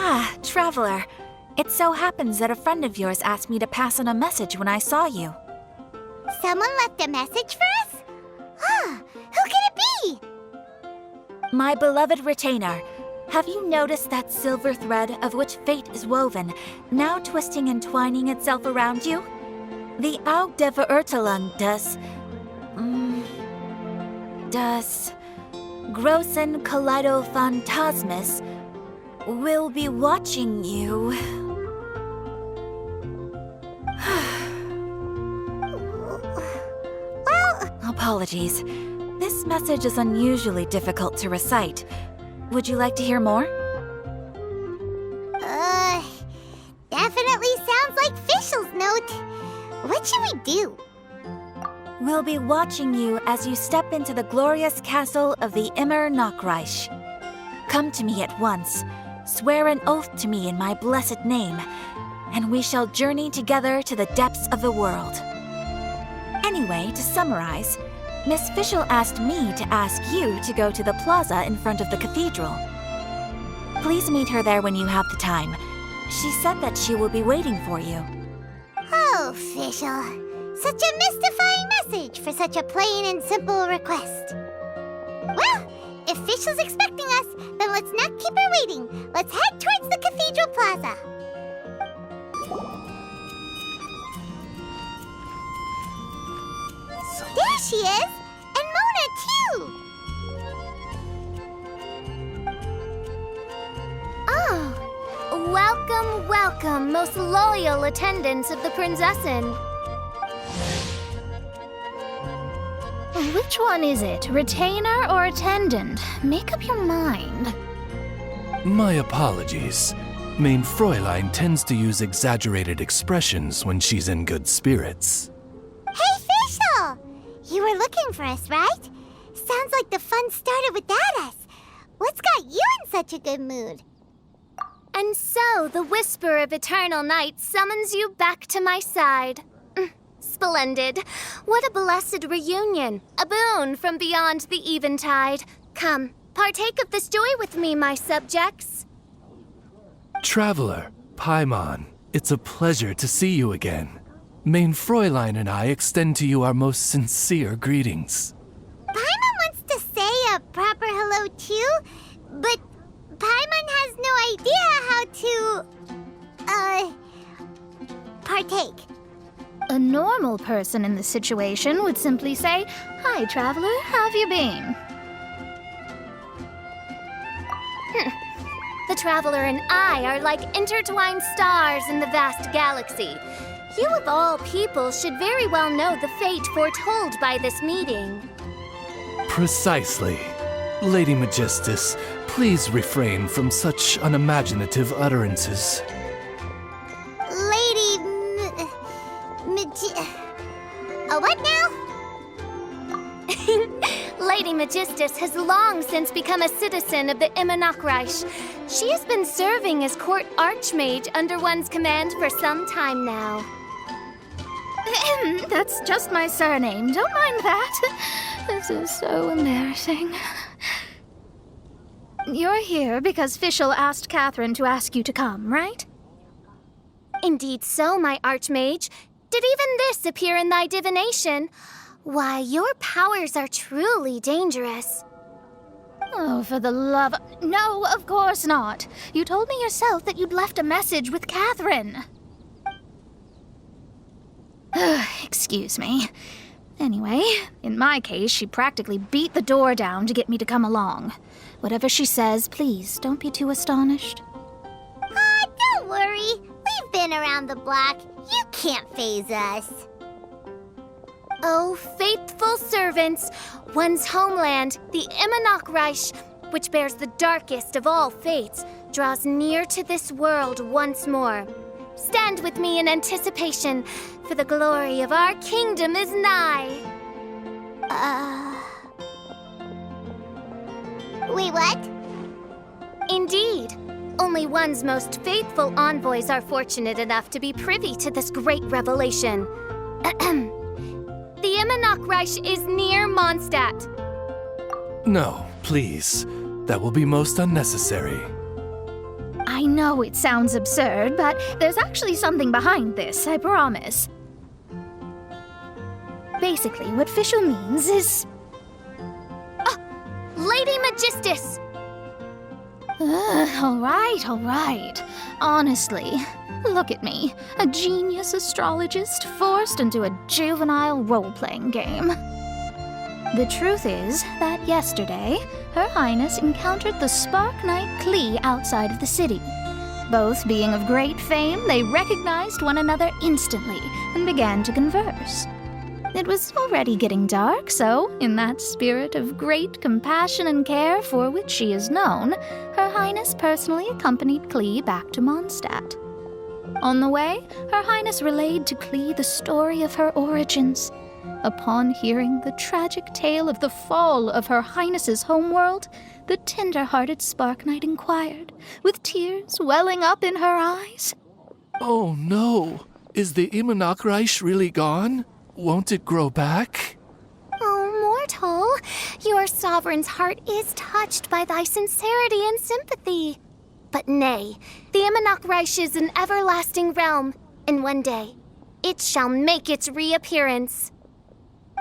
Ah, Traveler. It so happens that a friend of yours asked me to pass on a message when I saw you. Someone left a message for us? Ah, who could it be? My beloved retainer, have you noticed that silver thread of which fate is woven, now twisting and twining itself around you? The Aug der Verurteilung das großen Kaleido-Phantasmus will be watching you. Apologies. This message is unusually difficult to recite. Would you like to hear more? Definitely sounds like Fischl's note. What should we do? We'll be watching you as you step into the glorious castle of the Immer Nachreich. Come to me at once, swear an oath to me in my blessed name, and we shall journey together to the depths of the world. Anyway, to summarize, Miss Fischl asked me to ask you to go to the plaza in front of the cathedral. Please meet her there when you have the time. She said that she will be waiting for you. Oh, Fischl. Such a mystifying message for such a plain and simple request. Well, if Fischl's expecting us, then let's not keep her waiting. Let's head towards the cathedral plaza. There she is! And Mona, too! Oh, welcome, most loyal attendants of the Prinzessin. Which one is it, retainer or attendant? Make up your mind. My apologies. Mein Fräulein tends to use exaggerated expressions when she's in good spirits. Hey, Fischl! You were looking for us, right? Sounds like the fun started without us. What's got you in such a good mood? And so, the whisper of eternal night summons you back to my side. Splendid. What a blessed reunion. A boon from beyond the eventide. Come, partake of this joy with me, my subjects. Traveler, Paimon, it's a pleasure to see you again. Mein Fräulein and I extend to you our most sincere greetings. Paimon wants to say a proper hello too, but Paimon has no idea how to, partake. A normal person in this situation would simply say, "Hi, traveler, how have you been?" The traveler and I are like intertwined stars in the vast galaxy. You of all people should very well know the fate foretold by this meeting. Precisely. Lady Magistus, please refrain from such unimaginative utterances. What now? Lady Magistus has long since become a citizen of the Immer Nachreich. She has been serving as court archmage under one's command for some time now. That's just my surname. Don't mind that. This is so embarrassing. You're here because Fischl asked Catherine to ask you to come, right? Indeed so, my archmage. Did even this appear in thy divination? Why, your powers are truly dangerous. Oh, for the love... No, of course not. You told me yourself that you'd left a message with Catherine. Excuse me. Anyway, in my case, she practically beat the door down to get me to come along. Whatever she says, please, don't be too astonished. Don't worry. We've been around the block. You can't faze us. Oh, faithful servants, one's homeland, the Immer Nachreich, which bears the darkest of all fates, draws near to this world once more. Stand with me in anticipation, for the glory of our kingdom is nigh. Wait, what? Indeed. Only one's most faithful envoys are fortunate enough to be privy to this great revelation. The Immer Nachreich is near Mondstadt. No, please. That will be most unnecessary. I know it sounds absurd, but there's actually something behind this, I promise. Basically, what Fischl means is... Lady Magistus! All right. Honestly, look at me, a genius astrologist forced into a juvenile role-playing game. The truth is that yesterday, Her Highness encountered the Spark Knight Klee outside of the city. Both being of great fame, they recognized one another instantly and began to converse. It was already getting dark, so, in that spirit of great compassion and care for which she is known, Her Highness personally accompanied Klee back to Mondstadt. On the way, Her Highness relayed to Klee the story of her origins. Upon hearing the tragic tale of the fall of Her Highness's homeworld, the tender-hearted Spark Knight inquired, with tears welling up in her eyes. Oh no! Is the Immernachtreich really gone? Won't it grow back? Oh, mortal, your sovereign's heart is touched by thy sincerity and sympathy. But nay, the Immernachtreich is an everlasting realm, and one day, it shall make its reappearance.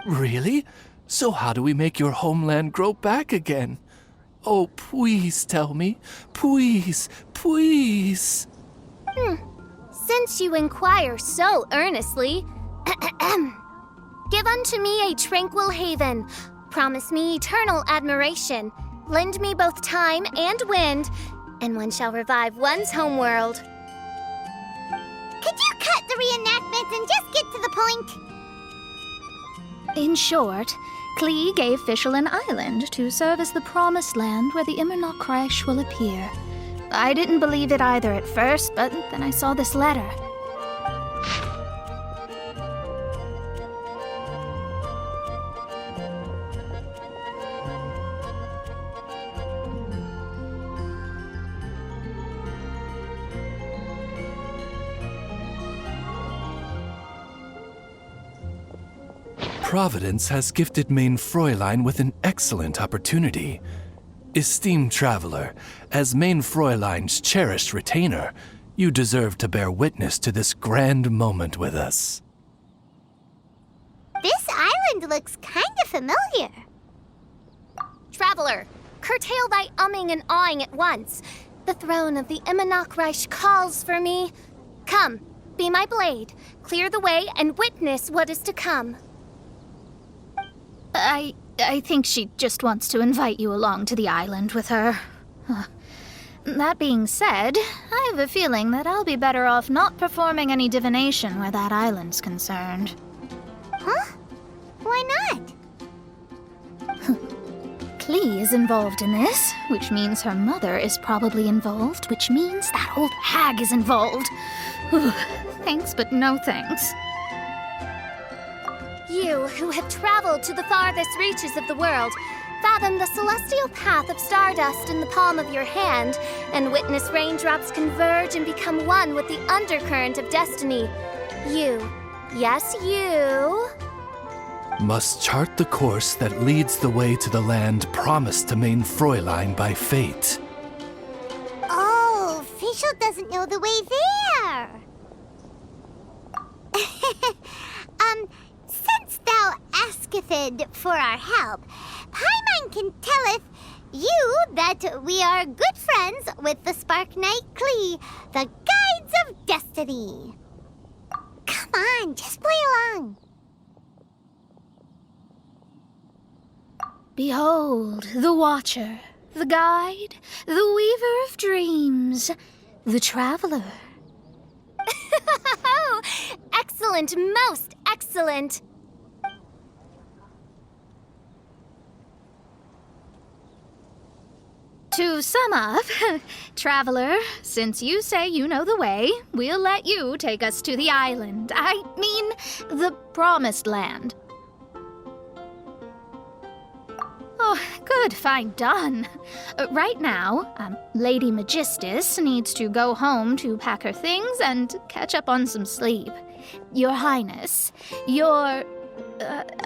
Really? So how do we make your homeland grow back again? Oh, please tell me. Please. Since you inquire so earnestly, give unto me a tranquil haven, promise me eternal admiration, lend me both time and wind, and one shall revive one's homeworld. Could you cut the reenactments and just get to the point? In short, Klee gave Fischl an island to serve as the promised land where the Immernachtreich will appear. I didn't believe it either at first, but then I saw this letter. Providence has gifted Mein Fräulein with an excellent opportunity. Esteemed traveler, as Mein Fräulein's cherished retainer, you deserve to bear witness to this grand moment with us. This island looks kinda familiar. Traveler, curtail thy umming and awing at once. The throne of the Immernachtreich calls for me. Come, be my blade, clear the way, and witness what is to come. I think she just wants to invite you along to the island with her. That being said, I have a feeling that I'll be better off not performing any divination where that island's concerned. Huh? Why not? Klee is involved in this, which means her mother is probably involved, which means that old hag is involved. Thanks, but no thanks. You, who have traveled to the farthest reaches of the world, fathom the celestial path of stardust in the palm of your hand, and witness raindrops converge and become one with the undercurrent of destiny. You, yes, you... must chart the course that leads the way to the land promised to Mein Fräulein by fate. Oh, Fischl doesn't know the way there. Since thou asketh for our help, Paimon can telleth you that we are good friends with the Spark Knight Klee, the guides of destiny. Come on, just play along. Behold, the Watcher, the Guide, the Weaver of Dreams, the Traveler. Excellent, most excellent. To sum up, Traveler, since you say you know the way, we'll let you take us to the island. I mean, the Promised Land. Oh, good, fine, done. Right now, Lady Magistus needs to go home to pack her things and catch up on some sleep. Your Highness, your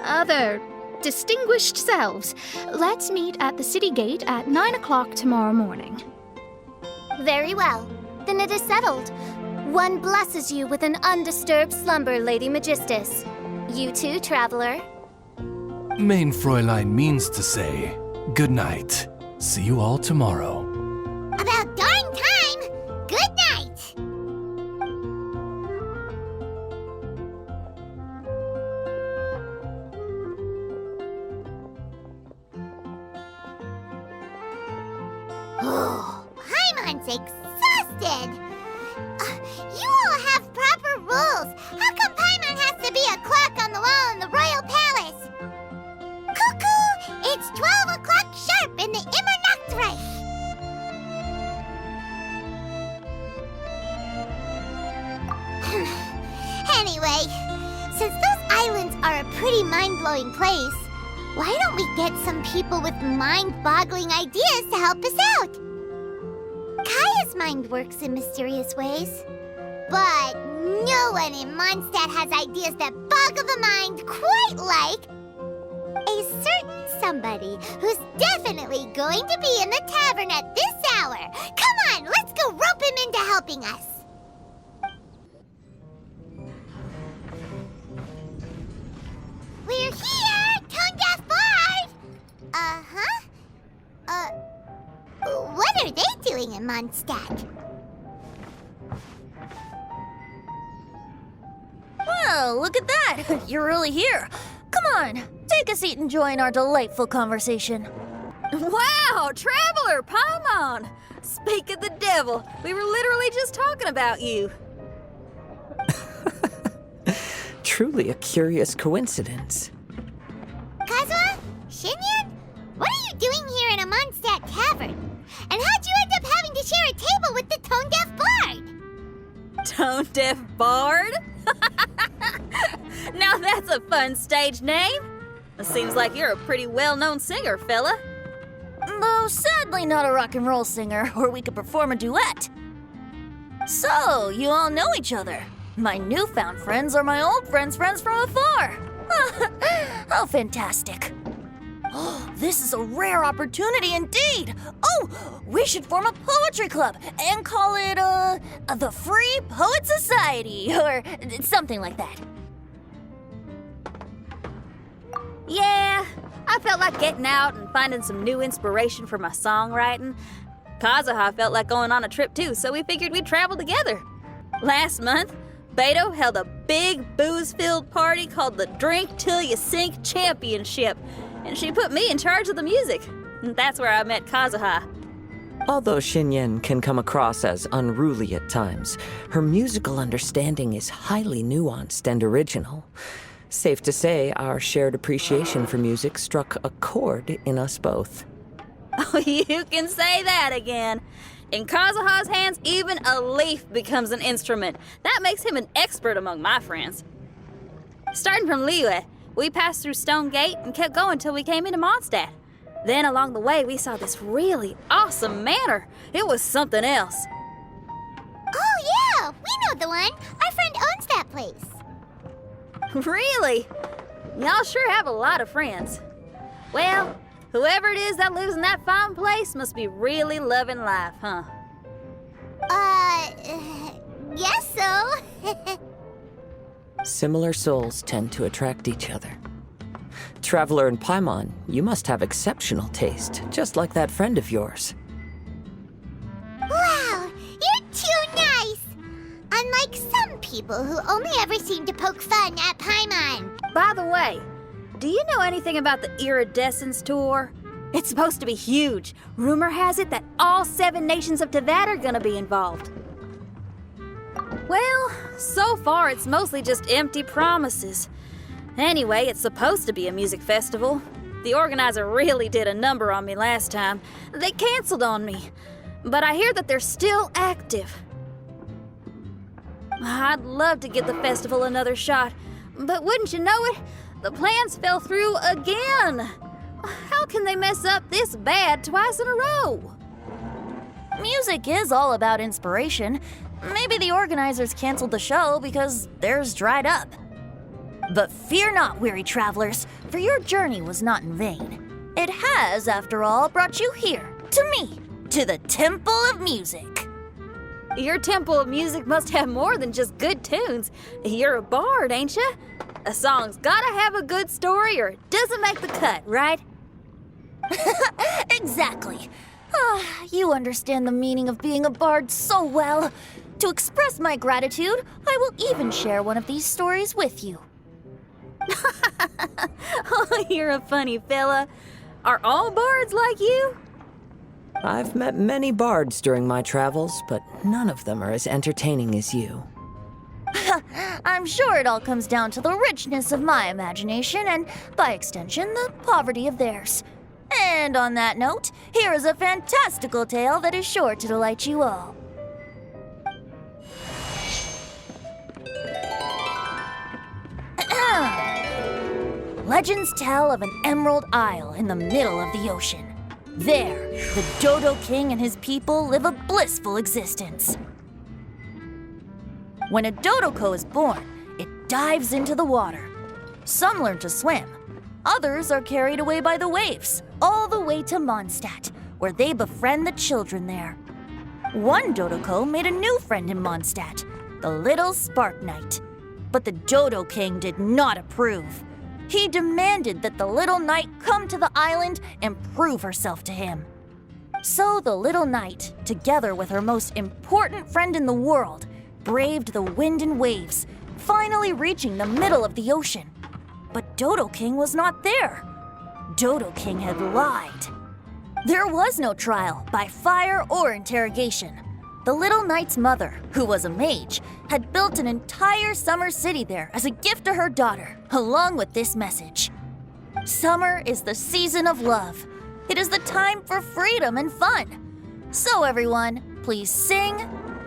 other distinguished selves, let's meet at the city gate at 9 o'clock tomorrow morning. Very well. then it is settled. One blesses you with an undisturbed slumber, Lady Magistus. You too, traveler. Main Fräulein means to say, good night. See you all tomorrow. About darn time! Good night! Oh, Paimon's exhausted! You all have proper rules. How come Paimon has to be a clock on the wall in the royal palace? Cuckoo! It's 12 o'clock sharp in the Immer Nachtreich! Anyway, since those islands are a pretty mind-blowing place, why don't we get some people with mind-boggling ideas to help us out? Kaya's mind works in mysterious ways, but no one in Mondstadt has ideas that boggle the mind quite like a certain somebody who's definitely going to be in the tavern at this hour. Come on, let's go rope him into helping us. We're here, tone-deaf bard! What are they doing in Mondstadt? Well, look at that! You're really here. Come on, take a seat and join our delightful conversation. Wow, Traveler Paimon! Speak of the devil, we were literally just talking about you. Truly a curious coincidence. Kazuha? Shinyan? What are you doing here in a Mondstadt tavern? And how'd you end up having to share a table with the tone-deaf bard? Tone-deaf bard? Now that's a fun stage name. It seems like you're a pretty well-known singer, fella. Though sadly not a rock and roll singer, or we could perform a duet. So, you all know each other. My newfound friends are my old friends' friends from afar. How fantastic. This is a rare opportunity indeed. Oh, we should form a poetry club and call it, the Free Poet Society, or something like that. Yeah, I felt like getting out and finding some new inspiration for my songwriting. Kazuha felt like going on a trip too, so we figured we'd travel together. Last month, Beto held a big booze-filled party called the Drink Till You Sink Championship, and she put me in charge of the music. And that's where I met Kazuha. Although Shinyen can come across as unruly at times, her musical understanding is highly nuanced and original. Safe to say, our shared appreciation for music struck a chord in us both. Oh, you can say that again. In Kazuha's hands, even a leaf becomes an instrument. That makes him an expert among my friends. Starting from Liyue, we passed through Stone Gate and kept going till we came into Mondstadt. Then along the way, we saw this really awesome manor. It was something else. Oh yeah, we know the one. Our friend owns that place. Really? Y'all sure have a lot of friends. Well, whoever it is that lives in that fine place must be really loving life, huh? Guess so. Similar souls tend to attract each other. Traveler and Paimon, you must have exceptional taste, just like that friend of yours. Wow, you're too nice. Unlike some people who only ever seem to poke fun at Paimon. By the way, do you know anything about the Iridescence Tour? It's supposed to be huge. Rumor has it that all 7 nations of Tevat are gonna be involved. Well, so far it's mostly just empty promises. Anyway, it's supposed to be a music festival. The organizer really did a number on me last time. They canceled on me. But I hear that they're still active. I'd love to give the festival another shot. But wouldn't you know it, the plans fell through again. How can they mess up this bad twice in a row? Music is all about inspiration. Maybe the organizers canceled the show because theirs dried up. But fear not, weary travelers, for your journey was not in vain. It has, after all, brought you here, to me, to the Temple of Music. Your temple of music must have more than just good tunes. You're a bard, ain't ya? A song's gotta have a good story or it doesn't make the cut, right? Exactly. You understand the meaning of being a bard so well. To express my gratitude, I will even share one of these stories with you. Oh, you're a funny fella. Are all bards like you? I've met many bards during my travels, but none of them are as entertaining as you. I'm sure it all comes down to the richness of my imagination and, by extension, the poverty of theirs. And on that note, here is a fantastical tale that is sure to delight you all. Legends tell of an emerald isle in the middle of the ocean. There, the Dodo King and his people live a blissful existence. When a Dodoko is born, it dives into the water. Some learn to swim. Others are carried away by the waves, all the way to Mondstadt, where they befriend the children there. One Dodoko made a new friend in Mondstadt, the little Spark Knight. But the Dodo King did not approve. He demanded that the little knight come to the island and prove herself to him. So the little knight, together with her most important friend in the world, braved the wind and waves, finally reaching the middle of the ocean. But Dodo King was not there. Dodo King had lied. There was no trial by fire or interrogation. The little knight's mother, who was a mage, had built an entire summer city there as a gift to her daughter, along with this message. Summer is the season of love. It is the time for freedom and fun. So everyone, please sing,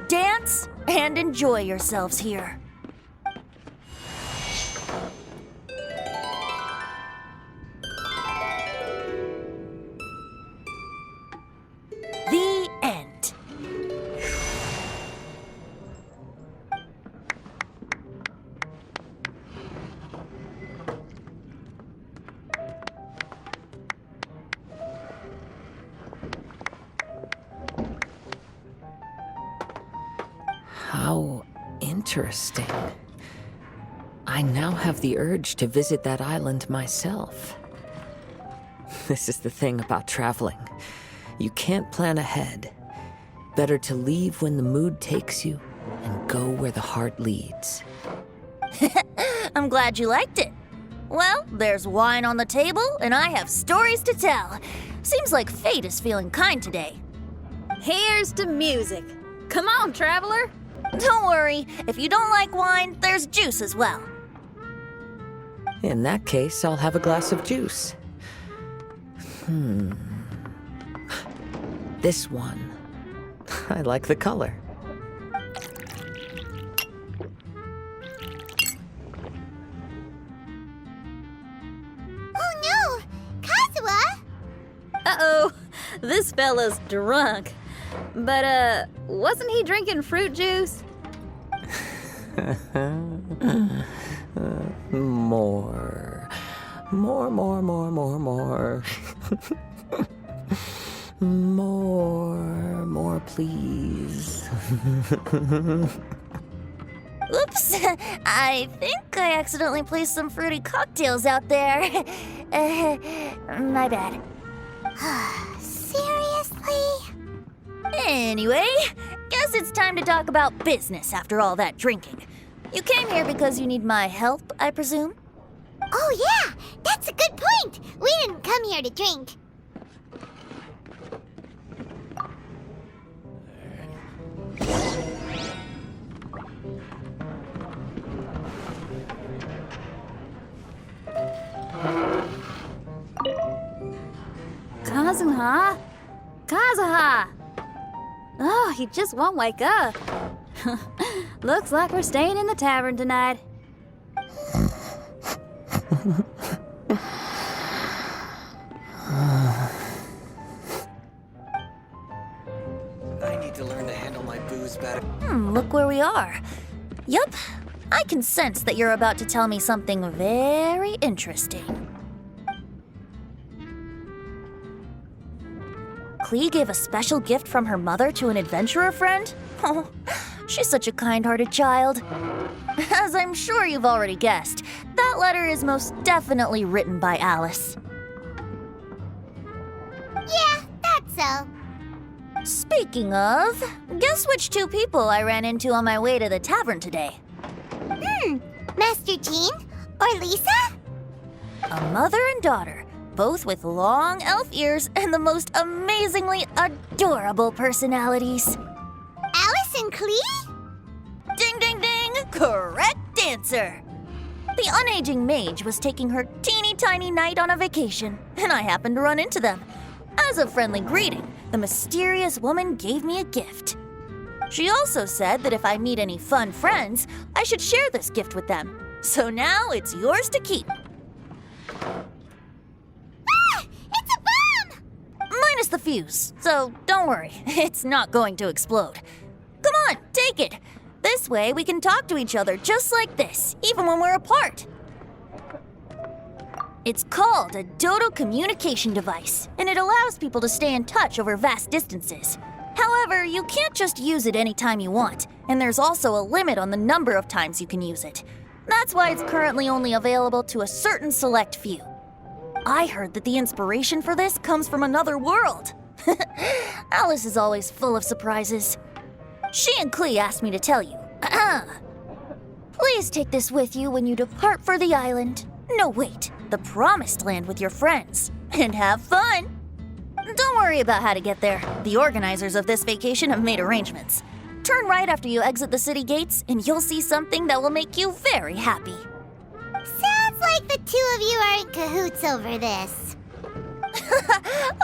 dance, and enjoy yourselves here. The end. How interesting. I now have the urge to visit that island myself. This is the thing about traveling. You can't plan ahead. Better to leave when the mood takes you and go where the heart leads. I'm glad you liked it. Well, there's wine on the table, and I have stories to tell. Seems like fate is feeling kind today. Here's to music. Come on, traveler. Don't worry, if you don't like wine, there's juice as well. In that case, I'll have a glass of juice. This one. I like the color. Oh no! Kazuha! Uh-oh, this fella's drunk. But, wasn't he drinking fruit juice? More. More, please. Oops, I think I accidentally placed some fruity cocktails out there. My bad. Seriously? Anyway, guess it's time to talk about business after all that drinking. You came here because you need my help, I presume? Oh yeah, that's a good point. We didn't come here to drink. Kazuha? Kazuha! Oh, he just won't wake up. Looks like we're staying in the tavern tonight. I need to learn to handle my booze better. Look where we are. Yup, I can sense that you're about to tell me something very interesting. Klee gave a special gift from her mother to an adventurer friend? Oh, she's such a kind-hearted child. As I'm sure you've already guessed, that letter is most definitely written by Alice. Yeah, that's so. Speaking of, guess which two people I ran into on my way to the tavern today? Master Jean? Or Lisa? A mother and daughter, both with long elf ears and the most amazingly adorable personalities. Alice and Klee? Ding, ding, ding! Correct answer! The unaging mage was taking her teeny tiny knight on a vacation, and I happened to run into them. As a friendly greeting, the mysterious woman gave me a gift. She also said that if I meet any fun friends, I should share this gift with them. So now it's yours to keep. Ah! It's a bomb! Minus the fuse, so don't worry, it's not going to explode. Come on, take it. This way we can talk to each other just like this, even when we're apart. It's called a Dodo communication device, and it allows people to stay in touch over vast distances. However, you can't just use it anytime you want, and there's also a limit on the number of times you can use it. That's why it's currently only available to a certain select few. I heard that the inspiration for this comes from another world. Alice is always full of surprises. She and Klee asked me to tell you. Please take this with you when you depart for the island. No, wait, the Promised Land with your friends. And have fun! Don't worry about how to get there. The organizers of this vacation have made arrangements. Turn right after you exit the city gates, and you'll see something that will make you very happy. Sounds like the two of you are in cahoots over this.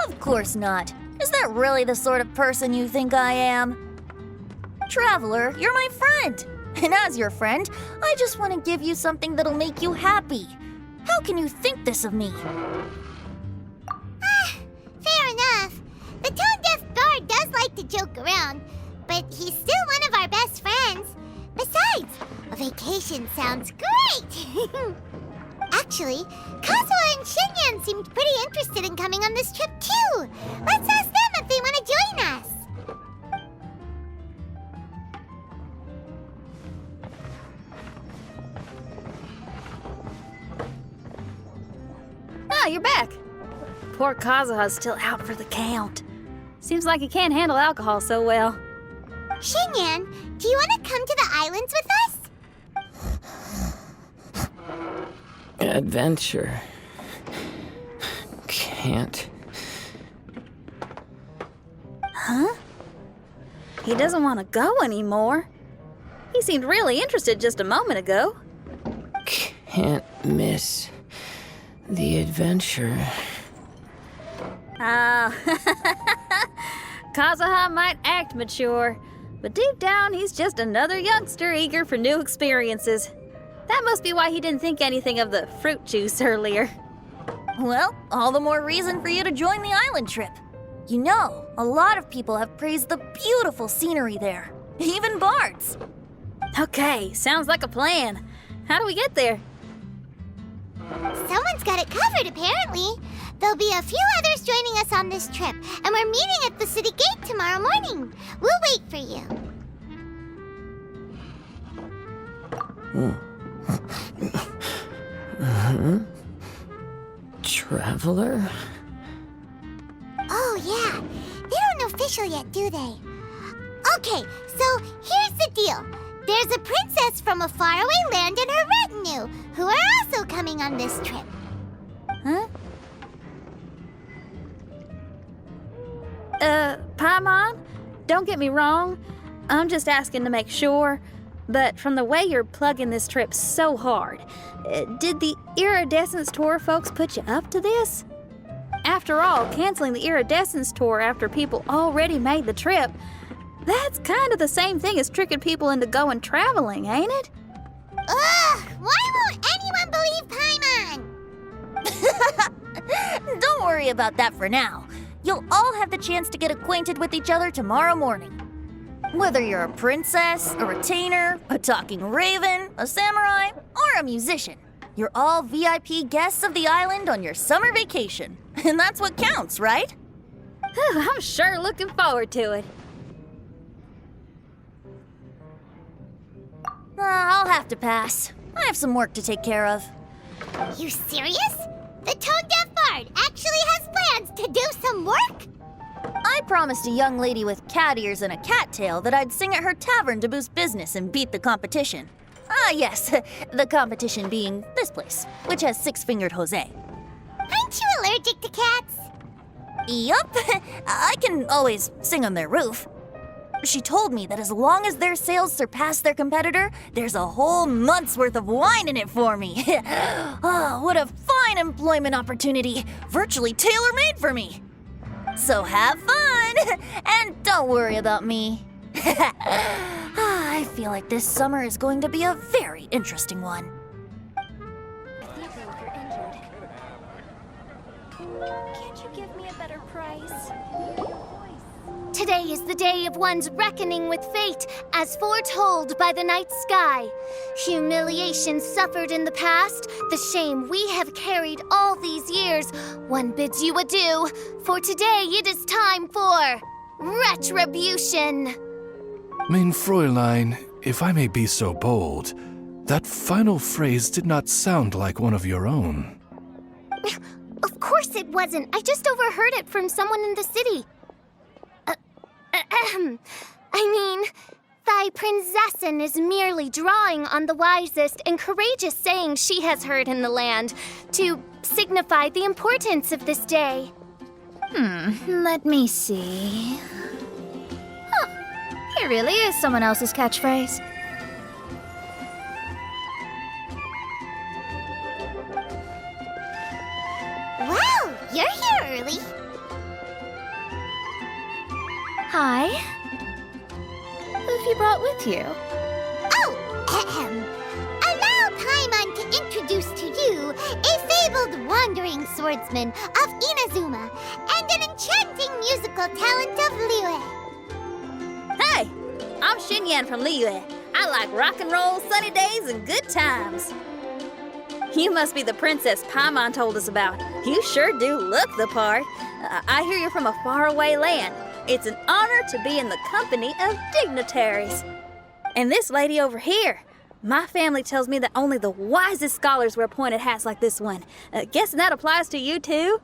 Of course not. Is that really the sort of person you think I am? Traveler, you're my friend. And as your friend, I just want to give you something that'll make you happy. How can you think this of me? Fair enough. The tone-deaf bard does like to joke around, but he's still one of our best friends. Besides, a vacation sounds great! Actually, Kazuha and Shinyan seemed pretty interested in coming on this trip too. Let's ask them if they want to join us. Ah, you're back. Poor Kazuha's still out for the count. Seems like he can't handle alcohol so well. Shinyan, do you want to come to the islands with us? Adventure. Can't. Huh? He doesn't want to go anymore. He seemed really interested just a moment ago. Can't miss the adventure. Kazuha might act mature, but deep down he's just another youngster eager for new experiences. That must be why he didn't think anything of the fruit juice earlier. Well, all the more reason for you to join the island trip. You know, a lot of people have praised the beautiful scenery there, even bards. Okay, sounds like a plan. How do we get there? Someone's got it covered, apparently. There'll be a few others joining us on this trip, and we're meeting at the city gate tomorrow morning. We'll wait for you. Traveler? Oh, yeah. They don't know official yet, do they? Okay, so here's the deal. There's a princess from a faraway land and her retinue, who are also coming on this trip. Huh? Paimon, don't get me wrong. I'm just asking to make sure. But from the way you're plugging this trip so hard, did the Iridescence Tour folks put you up to this? After all, canceling the Iridescence Tour after people already made the trip, that's kind of the same thing as tricking people into going traveling, ain't it? Ugh! Why won't anyone believe Paimon? Don't worry about that for now. You'll all have the chance to get acquainted with each other tomorrow morning. Whether you're a princess, a retainer, a talking raven, a samurai, or a musician, you're all VIP guests of the island on your summer vacation. And that's what counts, right? Whew, I'm sure looking forward to it. I'll have to pass. I have some work to take care of. You serious? The tone-deaf bard actually has plans to do some work? I promised a young lady with cat ears and a cat tail that I'd sing at her tavern to boost business and beat the competition. Ah, yes, the competition being this place, which has six-fingered Jose. Aren't you allergic to cats? Yup, I can always sing on their roof. She told me that as long as their sales surpass their competitor, there's a whole month's worth of wine in it for me. Oh, what a fine employment opportunity, virtually tailor-made for me. So have fun, and don't worry about me. I feel like this summer is going to be a very interesting one. Can't you give me a better price? Today is the day of one's reckoning with fate, as foretold by the night sky. Humiliation suffered in the past, the shame we have carried all these years. One bids you adieu, for today it is time for retribution. Mein Fräulein, if I may be so bold, that final phrase did not sound like one of your own. Of course it wasn't. I just overheard it from someone in the city. I mean, thy prinzessin is merely drawing on the wisest and courageous saying she has heard in the land to signify the importance of this day. Let me see. Huh. Here really is someone else's catchphrase. Wow, you're here early. Hi. Who have you brought with you? Oh, allow Paimon to introduce to you a fabled wandering swordsman of Inazuma and an enchanting musical talent of Liyue. Hey, I'm Xinyan from Liyue. I like rock and roll, sunny days, and good times. You must be the princess Paimon told us about. You sure do look the part. I hear you're from a faraway land. It's an honor to be in the company of dignitaries. And this lady over here, my family tells me that only the wisest scholars wear pointed hats like this one. Guessing that applies to you too?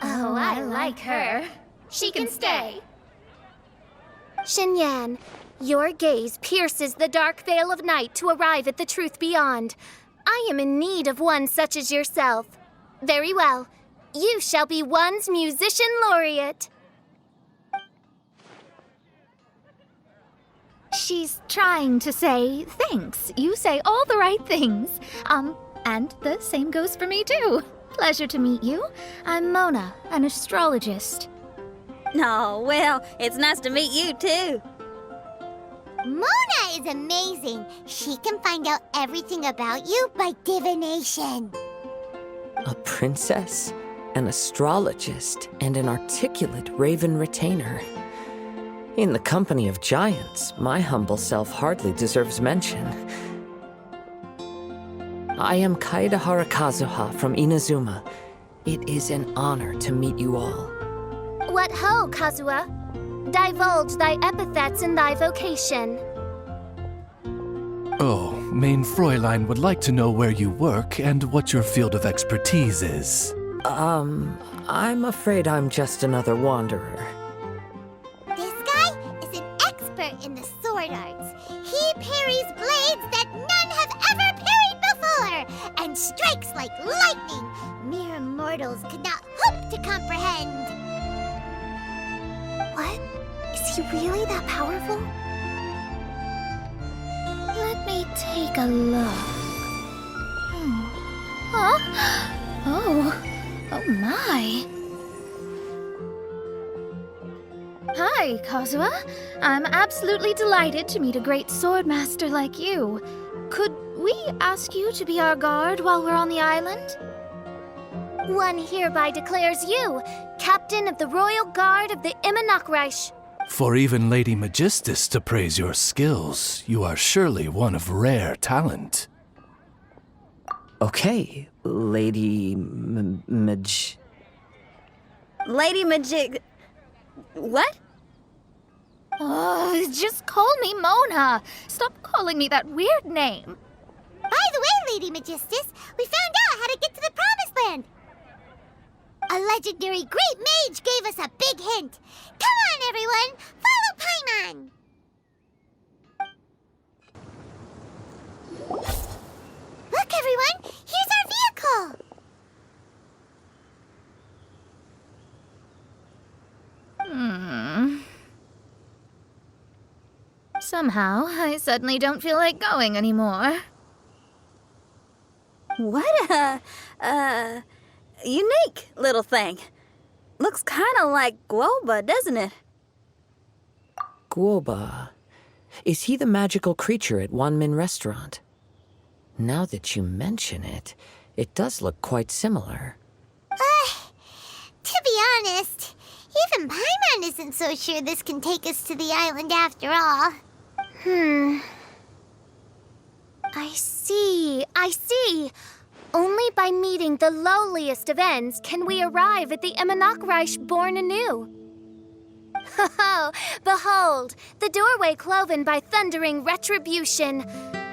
Oh, I like her. She can stay. Xinyan, your gaze pierces the dark veil of night to arrive at the truth beyond. I am in need of one such as yourself. Very well. You shall be one's musician laureate. She's trying to say thanks. You say all the right things. And the same goes for me too. Pleasure to meet you. I'm Mona, an astrologist. Oh, well, it's nice to meet you too. Mona is amazing. She can find out everything about you by divination. A princess, an astrologist, and an articulate raven retainer. In the company of giants, my humble self hardly deserves mention. I am Kaida Harakazuha from Inazuma. It is an honor to meet you all. What ho, Kazuha? Divulge thy epithets and thy vocation. Oh, Mein Fräulein would like to know where you work and what your field of expertise is. I'm afraid I'm just another wanderer. This guy is an expert in the sword arts. He parries blades that none have ever parried before, and strikes like lightning mere mortals could not hope to comprehend. What? Is he really that powerful? Let me take a look. Huh? Oh my. Hi, Kazuha. I'm absolutely delighted to meet a great swordmaster like you. Could we ask you to be our guard while we're on the island? One hereby declares you captain of the Royal Guard of the Imanakreich. For even Lady Magistus to praise your skills, you are surely one of rare talent. Okay, Lady Lady Magic... What? Oh, just call me Mona. Stop calling me that weird name. By the way, Lady Magistus, we found out how to get to the Promised Land. A legendary great mage gave us a big hint. Come on, everyone! Follow Paimon! Look, everyone! Here's our vehicle! Somehow, I suddenly don't feel like going anymore. What a, unique little thing. Looks kind of like Guoba, doesn't it? Guoba. Is he the magical creature at Wanmin Restaurant? Now that you mention it, it does look quite similar. To be honest, even Paimon isn't so sure this can take us to the island after all. I see. Only by meeting the lowliest of ends can we arrive at the Imanakreich born anew. Ho, behold, the doorway cloven by thundering retribution.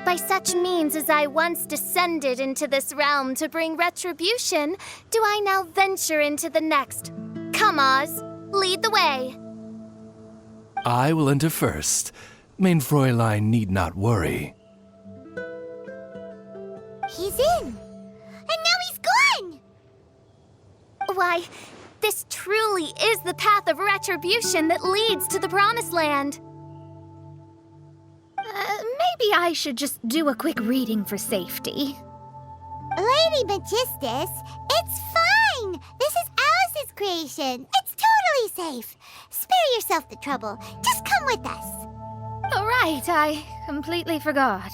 By such means as I once descended into this realm to bring retribution, do I now venture into the next. Come, Oz, lead the way. I will enter first. Mein Fräulein need not worry. He's in! And now he's gone! Why, this truly is the path of retribution that leads to the Promised Land. Maybe I should just do a quick reading for safety. Lady Magistus, it's fine! This is Alice's creation. It's totally safe. Spare yourself the trouble. Just come with us. All right, I completely forgot.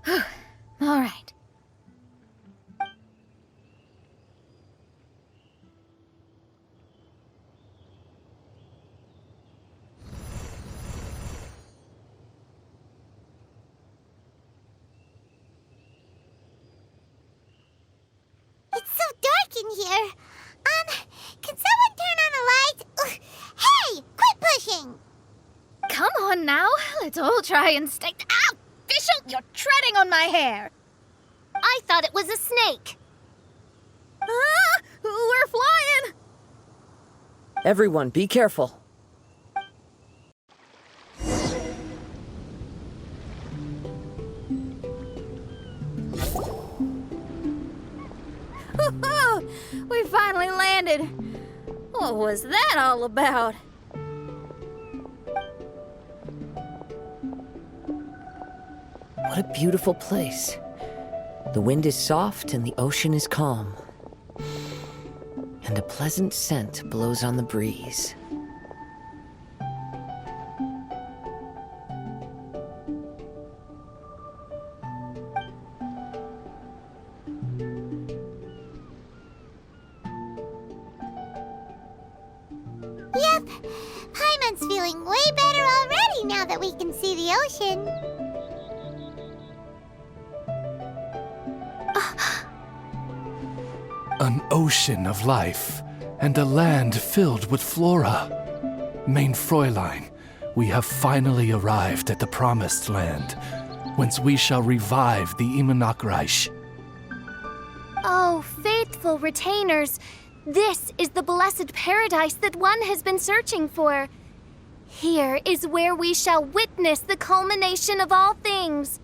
All right. It's so dark in here. Can someone turn on a light? Ugh. Hey, quit pushing! Come on now, let's all try and stay. Ow! Fischl, you're treading on my hair! I thought it was a snake. Ah, we're flying! Everyone, be careful. We finally landed. What was that all about? What a beautiful place. The wind is soft and the ocean is calm. And a pleasant scent blows on the breeze. Yep, Paimon's feeling way better already now that we can see the ocean. An ocean of life, and a land filled with flora. Mein Fräulein, we have finally arrived at the Promised Land, whence we shall revive the Imanakreich. Oh, faithful retainers, this is the blessed paradise that one has been searching for. Here is where we shall witness the culmination of all things.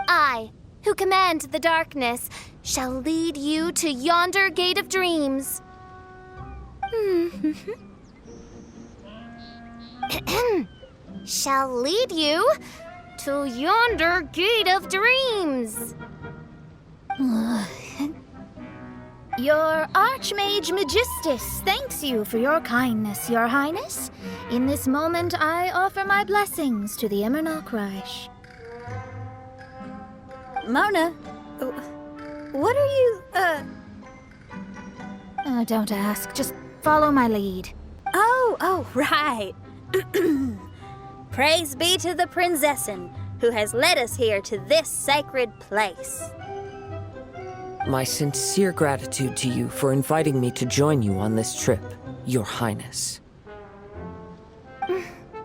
I, who command the darkness, shall lead you to yonder gate of dreams. Shall lead you to yonder gate of dreams. Your Archmage Magistus thanks you for your kindness, Your Highness. In this moment, I offer my blessings to the Imanakreich. Mona, what are you, Don't ask, just follow my lead. Oh, right. Praise be to the Prinzessin, who has led us here to this sacred place. My sincere gratitude to you for inviting me to join you on this trip, Your Highness.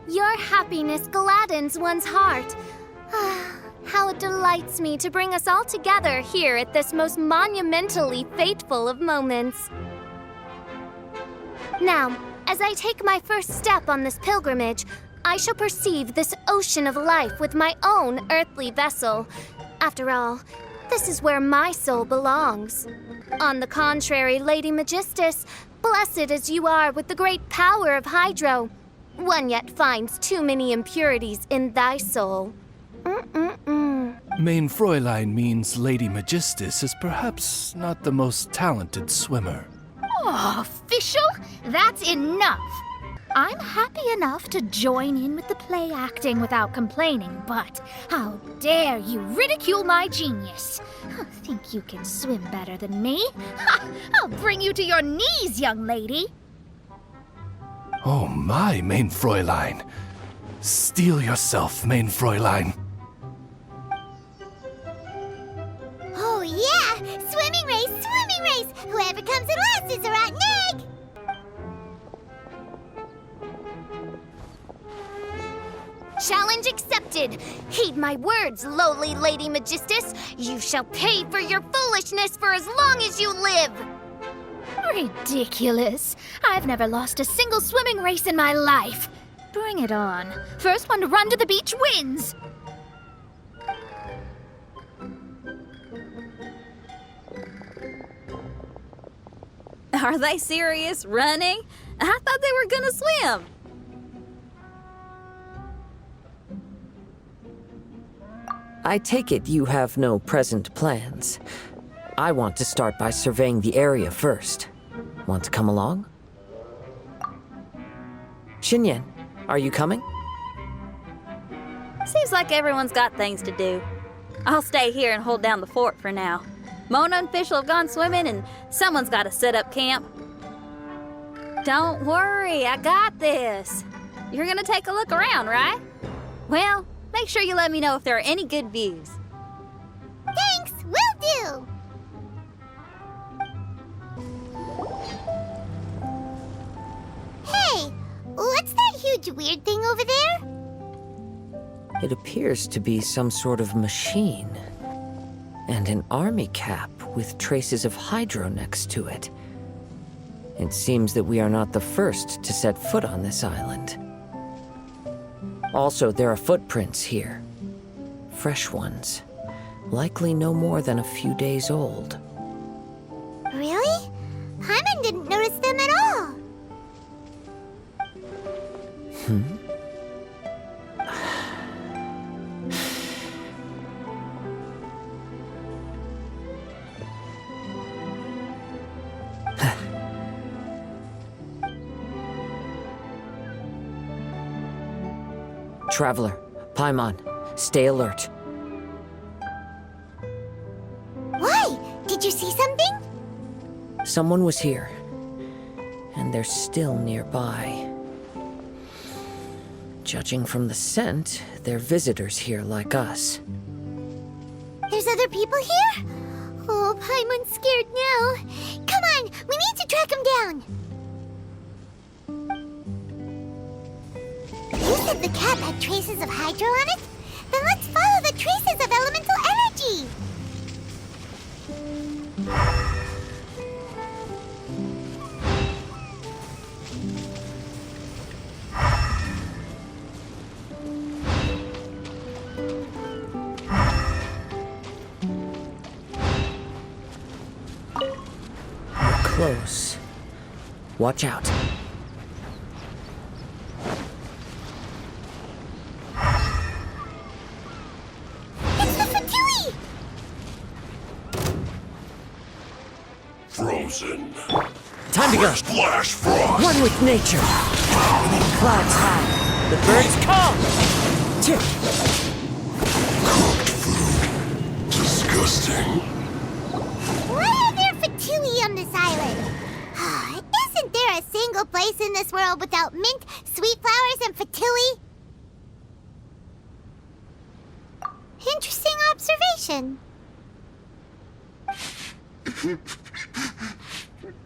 Your happiness gladdens one's heart. How it delights me to bring us all together here at this most monumentally fateful of moments. Now, as I take my first step on this pilgrimage, I shall perceive this ocean of life with my own earthly vessel. After all, this is where my soul belongs. On the contrary, Lady Magistus, blessed as you are with the great power of Hydro, one yet finds too many impurities in thy soul. Main Fräulein means Lady Magistus is perhaps not the most talented swimmer. Oh, official? That's enough. I'm happy enough to join in with the play acting without complaining, but how dare you ridicule my genius? Think you can swim better than me? Ha! I'll bring you to your knees, young lady. Oh my, Main Fräulein. Steel yourself, Main Fräulein. Oh yeah! Swimming race! Swimming race! Whoever comes in last is a rotten egg! Challenge accepted! Heed my words, lowly Lady Magistus. You shall pay for your foolishness for as long as you live! Ridiculous. I've never lost a single swimming race in my life. Bring it on. First one to run to the beach wins. Are they serious? Running? I thought they were gonna swim. I take it you have no present plans. I want to start by surveying the area first. Want to come along? Xinyan, are you coming? Seems like everyone's got things to do. I'll stay here and hold down the fort for now. Mona and Fischl have gone swimming, and someone's got to set up camp. Don't worry, I got this. You're gonna take a look around, right? Well, make sure you let me know if there are any good views. Thanks, will do! Hey, what's that huge weird thing over there? It appears to be some sort of machine. And an army cap with traces of Hydro next to it. It seems that we are not the first to set foot on this island. Also, there are footprints here. Fresh ones. Likely no more than a few days old. Really? Paimon didn't notice them at all. Traveler, Paimon, stay alert. Why? Did you see something? Someone was here, and they're still nearby. Judging from the scent, they're visitors here like us. There's other people here? Oh, Paimon's scared now. Come on, we need to track him down. You said the cap had traces of Hydro on it? Then let's follow the traces of elemental energy. We're close. Watch out. Frozen. Time to go. Splash frost. One with nature. Clouds high. The birds call. Tip. Cooked food. Disgusting. Why are there fatui on this island? Isn't there a single place in this world without mint, sweet flowers, and fatui? Interesting observation.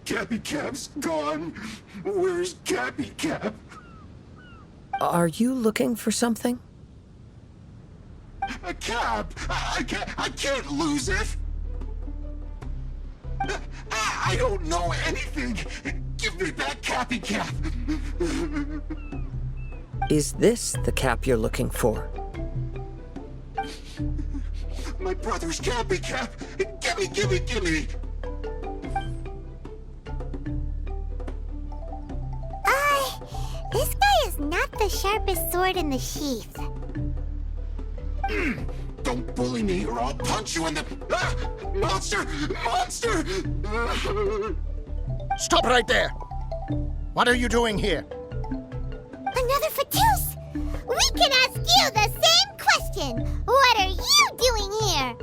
Cappy Cap's gone. Where's Cappy Cap? Are you looking for something? A cap! I can't lose it! I don't know anything! Give me back Cappy Cap! Is this the cap you're looking for? My brother's Cappy Cap! Gimme! This guy is not the sharpest sword in the sheath. Don't bully me or I'll punch you in the... Ah! Monster! Stop right there! What are you doing here? Another Fatous! We can ask you the same question! What are you doing here?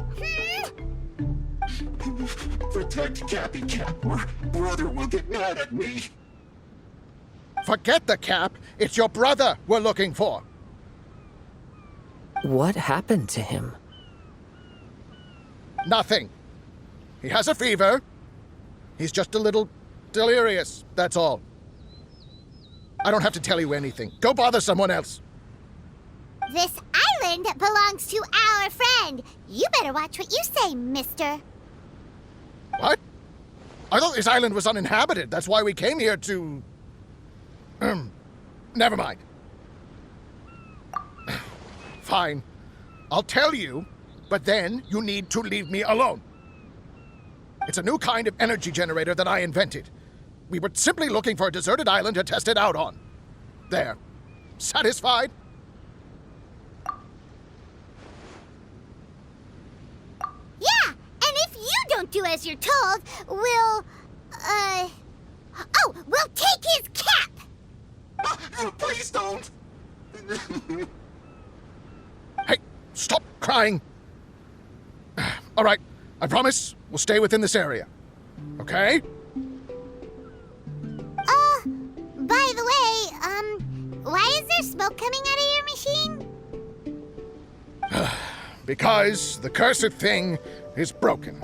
Protect Cappy Cap or brother will get mad at me. Forget the cap. It's your brother we're looking for. What happened to him? Nothing. He has a fever. He's just a little delirious, that's all. I don't have to tell you anything. Go bother someone else. This island belongs to our friend. You better watch what you say, mister. What? I thought this island was uninhabited. That's why we came here to... Never mind. Fine. I'll tell you, but then you need to leave me alone. It's a new kind of energy generator that I invented. We were simply looking for a deserted island to test it out on. There. Satisfied? Yeah, and if you don't do as you're told, we'll take his cap! Please don't! Hey, stop crying. All right, I promise we'll stay within this area. Okay? By the way, why is there smoke coming out of your machine? Because the cursed thing is broken.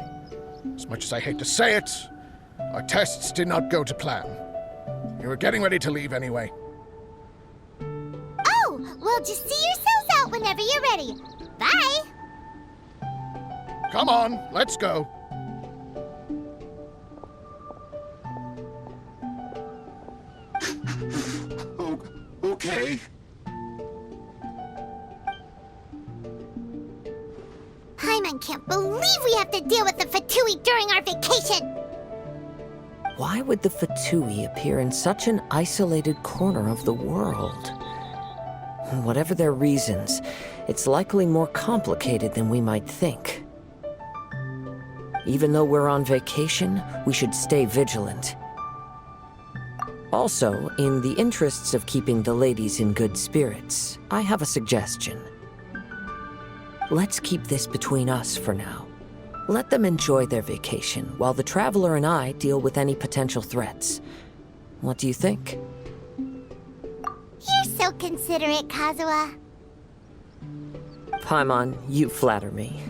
As much as I hate to say it, our tests did not go to plan. We were getting ready to leave anyway. Oh, well, just see yourselves out whenever you're ready. Bye! Come on, let's go. Okay. Paimon can't believe we have to deal with the Fatui during our vacation! Why would the Fatui appear in such an isolated corner of the world? Whatever their reasons, it's likely more complicated than we might think. Even though we're on vacation, we should stay vigilant. Also, in the interests of keeping the ladies in good spirits, I have a suggestion. Let's keep this between us for now. Let them enjoy their vacation while the Traveler and I deal with any potential threats. What do you think? You're so considerate, Kazuha. Paimon, you flatter me.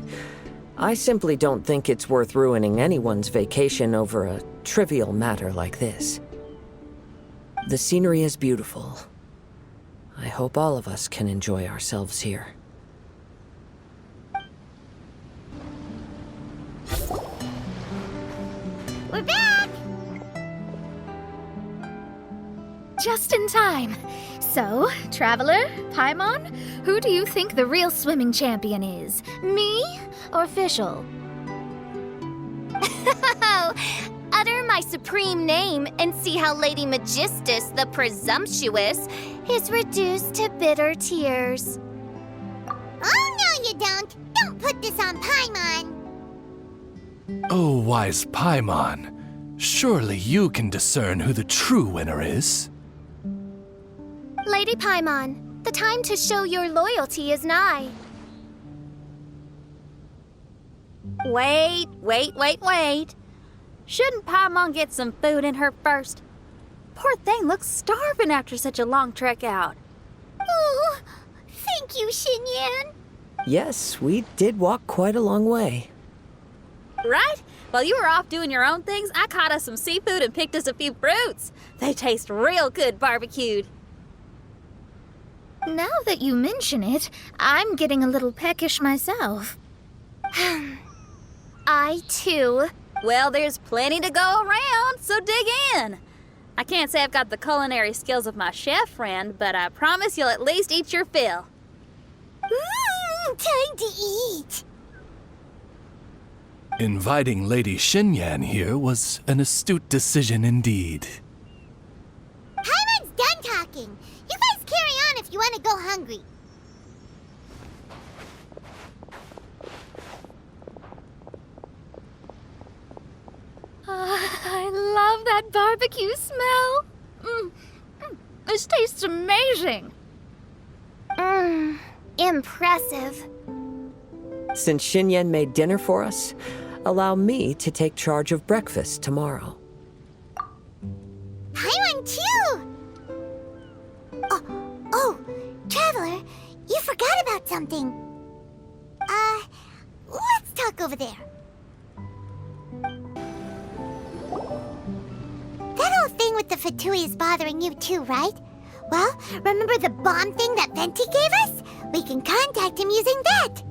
I simply don't think it's worth ruining anyone's vacation over a trivial matter like this. The scenery is beautiful. I hope all of us can enjoy ourselves here. We're back! Just in time. So, Traveler, Paimon, who do you think the real swimming champion is? Me or Fischl? Utter my supreme name and see how Lady Magistus, the presumptuous, is reduced to bitter tears. Oh, no you don't! Don't put this on Paimon! Oh, wise Paimon, surely you can discern who the true winner is. Lady Paimon, the time to show your loyalty is nigh. Wait. Shouldn't Paimon get some food in her first? Poor thing looks starving after such a long trek out. Oh, thank you, Xinyan. Yes, we did walk quite a long way. Right? While you were off doing your own things, I caught us some seafood and picked us a few fruits. They taste real good barbecued. Now that you mention it, I'm getting a little peckish myself. I, too. Well, there's plenty to go around, so dig in. I can't say I've got the culinary skills of my chef friend, but I promise you'll at least eat your fill. Time to eat. Inviting Lady Xinyan here was an astute decision indeed. Paimon's done talking. You guys carry on if you want to go hungry. I love that barbecue smell. This tastes amazing. Impressive. Since Xinyan made dinner for us, allow me to take charge of breakfast tomorrow. Paimon too! Oh, Traveler, you forgot about something. Let's talk over there. That whole thing with the Fatui is bothering you too, right? Well, remember the bomb thing that Venti gave us? We can contact him using that.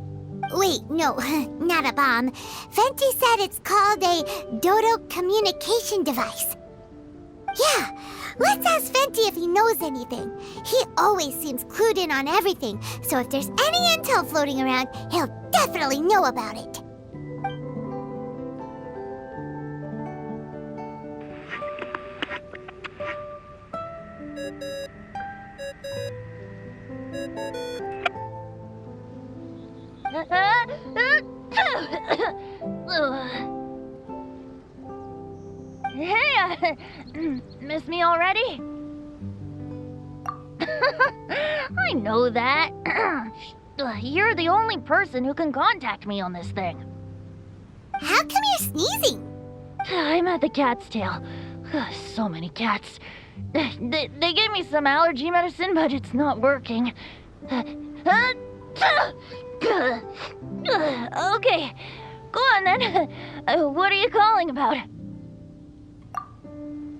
Wait, no, not a bomb. Venti said it's called a Dodo communication device. Yeah, let's ask Venti if he knows anything. He always seems clued in on everything, so if there's any intel floating around, he'll definitely know about it. Hey, miss me already? I know that. You're the only person who can contact me on this thing. How come you're sneezing? I'm at the cat's tail. So many cats. They gave me some allergy medicine, but it's not working. Okay, go on then. What are you calling about?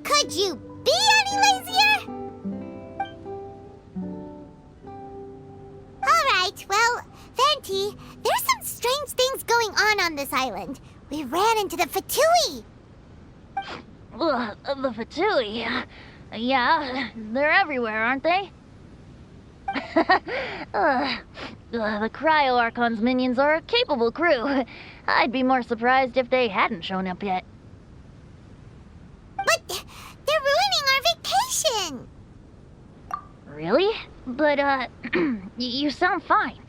Could you be any lazier? Alright, well, Venti, there's some strange things going on this island. We ran into the Fatui. The Fatui. Yeah, they're everywhere, aren't they? The Cryo Archon's minions are a capable crew. I'd be more surprised if they hadn't shown up yet. But they're ruining our vacation. Really? But, you sound fine.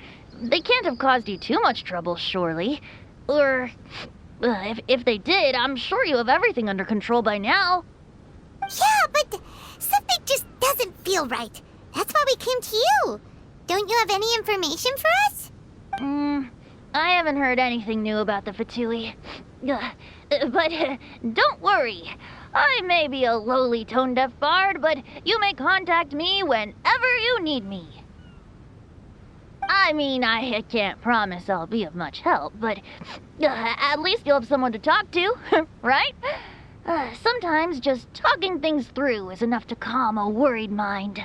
They can't have caused you too much trouble, surely. Or, if they did, I'm sure you have everything under control by now. Yeah, but something just doesn't feel right. That's why we came to you. Don't you have any information for us? I haven't heard anything new about the Fatui. But don't worry. I may be a lowly tone-deaf bard, but you may contact me whenever you need me. I mean, I can't promise I'll be of much help, but at least you'll have someone to talk to, right? Sometimes just talking things through is enough to calm a worried mind.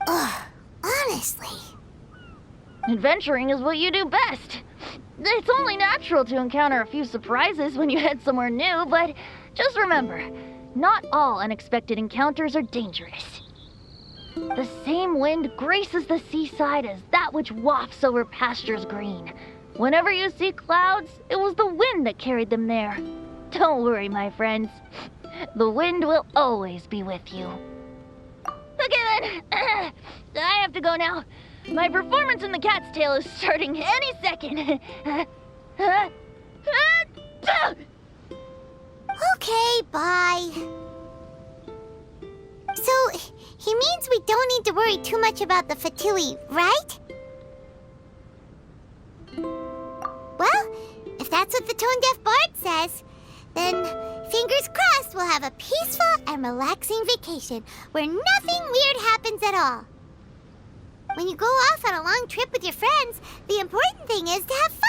Honestly. Adventuring is what you do best. It's only natural to encounter a few surprises when you head somewhere new, but just remember, not all unexpected encounters are dangerous. The same wind graces the seaside as that which wafts over pastures green. Whenever you see clouds, it was the wind that carried them there. Don't worry, my friends. The wind will always be with you. Okay then, I have to go now. My performance in the cat's tail is starting any second. Okay, bye. So, he means we don't need to worry too much about the Fatui, right? Well, if that's what the tone-deaf bard says, then fingers crossed we'll have a peaceful and relaxing vacation where nothing weird happens at all. When you go off on a long trip with your friends, the important thing is to have fun.